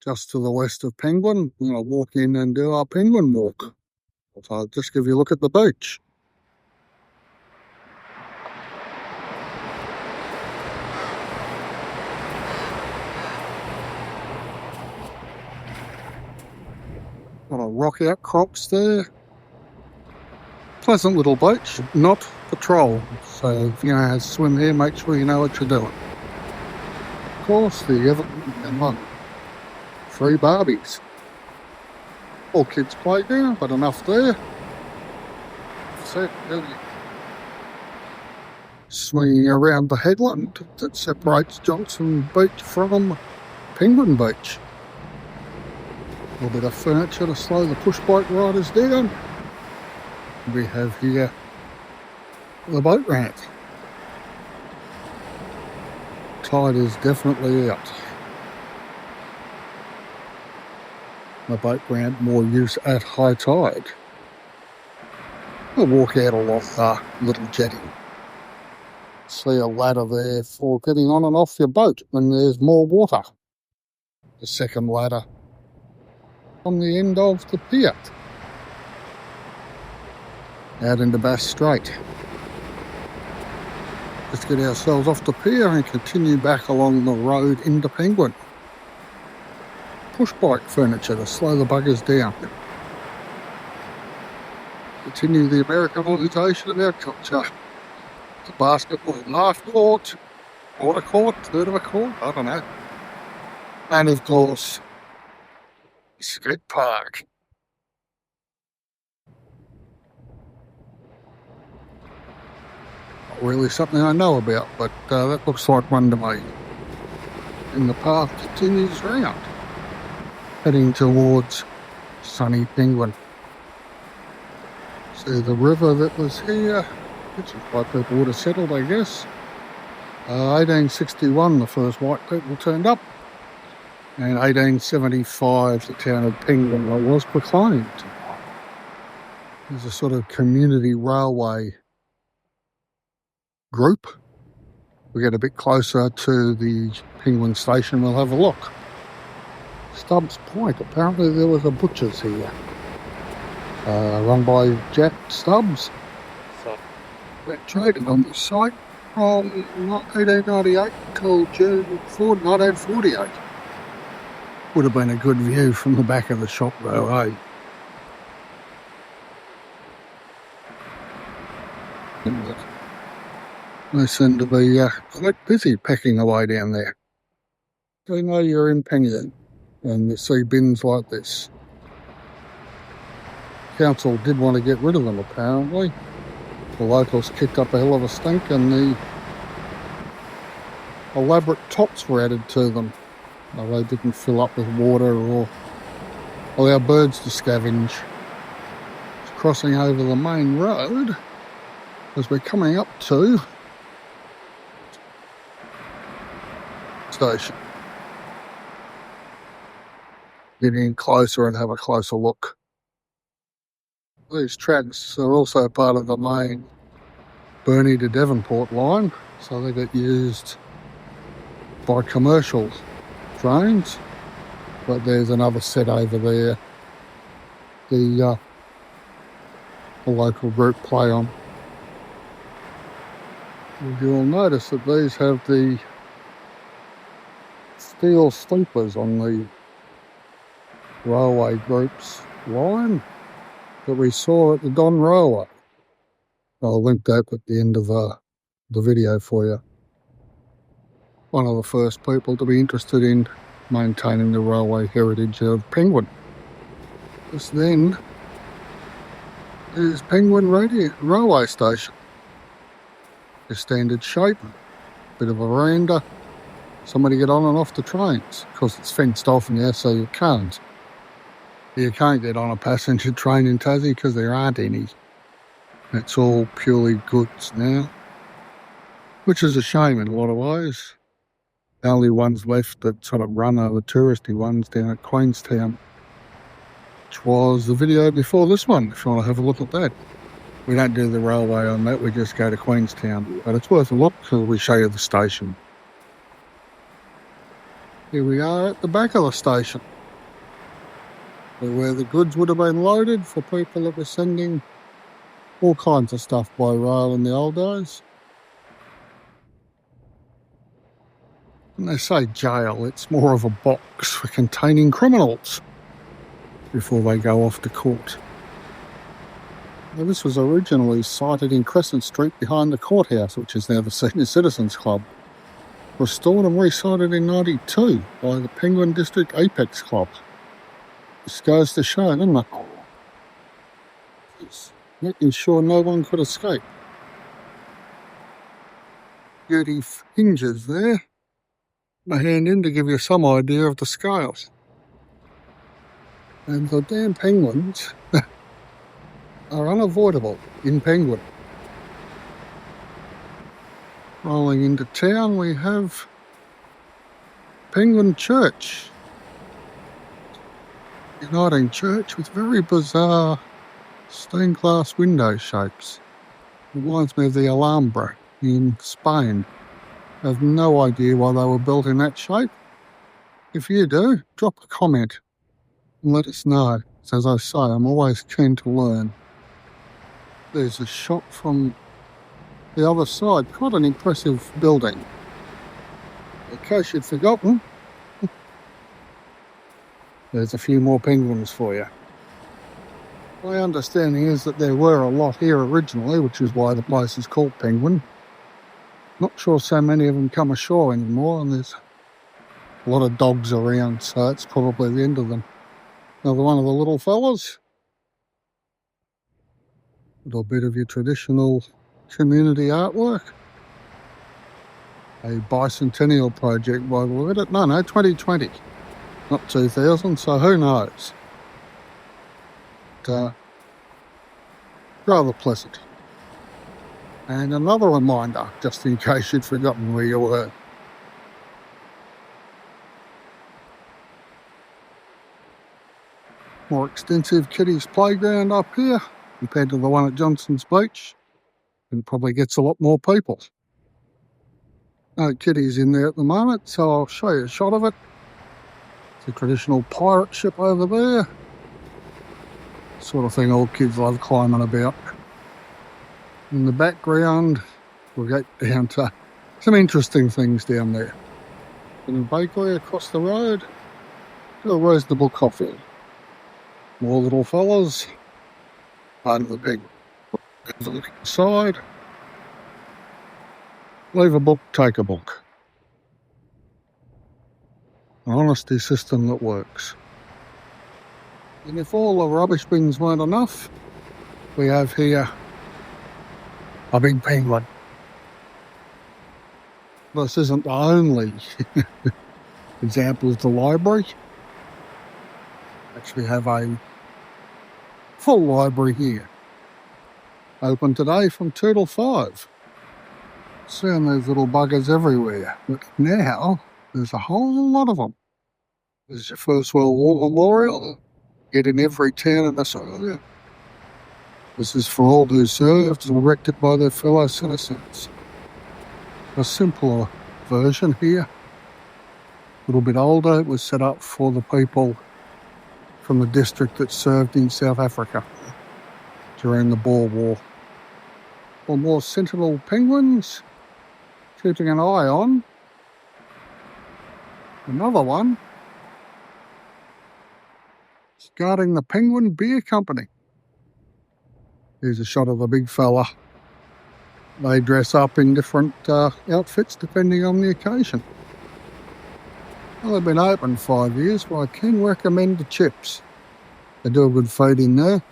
just to the west of Penguin. We're going to walk in and do our penguin walk. So I'll just give you a look at the beach. Got a rock outcrops there. Pleasant little beach, not patrol. So if you're going to swim here, make sure you know what you're doing. Of course, the free Barbies. All kids playground, but enough there. Set, swinging around the headland that separates Johnson Beach from Penguin Beach. A little bit of furniture to slow the push bike riders down. We have here the boat ramp. Tide is definitely out. The boat ramp more use at high tide. We'll walk out along the little jetty. See a ladder there for getting on and off your boat when there's more water. The second ladder on the end of the pier. Out into Bass Strait. Let's get ourselves off the pier and continue back along the road into Penguin. Push bike furniture to slow the buggers down. Continue the Americanisation of our culture. The basketball half court, quarter court, third of a court, I don't know. And of course, skate park. Not really something I know about, but that looks like one to me. And the path continues round, heading towards sunny Penguin. See the river that was here, which is why people would have settled, I guess. 1861, the first white people turned up. And 1875, the town of Penguin was proclaimed. There's a sort of community railway group. We get a bit closer to the Penguin station, we'll have a look. Stubbs Point, apparently there was a butcher's here. Run by Jack Stubbs. We're trading on this site from 1898 till June 4, 1948. Would have been a good view from the back of the shop though, eh? They seem to be quite busy packing away down there. They know you're in Penguin and you see bins like this. Council did want to get rid of them apparently. The locals kicked up a hell of a stink and the elaborate tops were added to them. Now, they didn't fill up with water or allow birds to scavenge. It's crossing over the main road as we're coming up to station. Get in closer and have a closer look. These tracks are also part of the main Burnie to Devonport line, so they get used by commercial trains. But there's another set over there the local group play on. You'll notice that these have the steel sleepers on the railway group's line that we saw at the Don Railway. I'll link that at the end of the video for you. One of the first people to be interested in maintaining the railway heritage of Penguin. This then is Penguin Railway Station. A standard shape, bit of a veranda, somebody get on and off the trains, because it's fenced off now so you can't. You can't get on a passenger train in Tassie because there aren't any. It's all purely goods now, which is a shame in a lot of ways. The only ones left that sort of run are the touristy ones down at Queenstown, which was the video before this one, if you want to have a look at that. We don't do the railway on that, we just go to Queenstown. But it's worth a look because we show you the station. Here we are at the back of the station. where the goods would have been loaded for people that were sending all kinds of stuff by rail in the old days. When they say jail, it's more of a box for containing criminals before they go off to court. Now, this was originally sited in Crescent Street behind the courthouse, which is now the Senior Citizens Club. Restored and resited in 92 by the Penguin District Apex Club. This goes to show, doesn't it? It's making sure no one could escape. Beauty hinges there. My hand in to give you some idea of the scales. And the damn penguins are unavoidable in Penguin. Rolling into town, we have Penguin Church. Uniting church with very bizarre stained glass window shapes. Reminds me of the Alhambra in Spain. I have no idea why they were built in that shape. If you do, drop a comment and let us know. As I say, I'm always keen to learn. There's a shot from the other side, quite an impressive building. In case you'd forgotten, there's a few more penguins for you. My understanding is that there were a lot here originally, which is why the place is called Penguin. Not sure so many of them come ashore anymore, and there's a lot of dogs around, so it's probably the end of them. Another one of the little fellas. Little bit of your traditional community artwork. A bicentennial project by the look at it. No, 2020. Not 2000, so who knows. But, rather pleasant. And another reminder, just in case you'd forgotten where you were. More extensive kiddies playground up here compared to the one at Johnson's Beach. And probably gets a lot more people. No kiddies in there at the moment, so I'll show you a shot of it. It's a traditional pirate ship over there. Sort of thing all kids love climbing about. In the background, we'll get down to some interesting things down there. In a bakery across the road, a reasonable coffee. More little fellas. Part of the big side. Leave a book, take a book. An honesty system that works. And if all the rubbish bins weren't enough, we have here a big penguin. This isn't the only example of the library. Actually have a full library here. Open today from 2 till 5. Seeing those little buggers everywhere. But now, there's a whole lot of them. There's your First World War Memorial. Get in every town in Australia. This is for all who served and erected by their fellow citizens. A simpler version here. A little bit older. It was set up for the people from the district that served in South Africa during the Boer War. Or more sentinel penguins, keeping an eye on. Another one is guarding the Penguin Beer Company. Here's a shot of the big fella. They dress up in different outfits depending on the occasion. Well, they've been open 5 years, but I can recommend the chips. They do a good feed in there.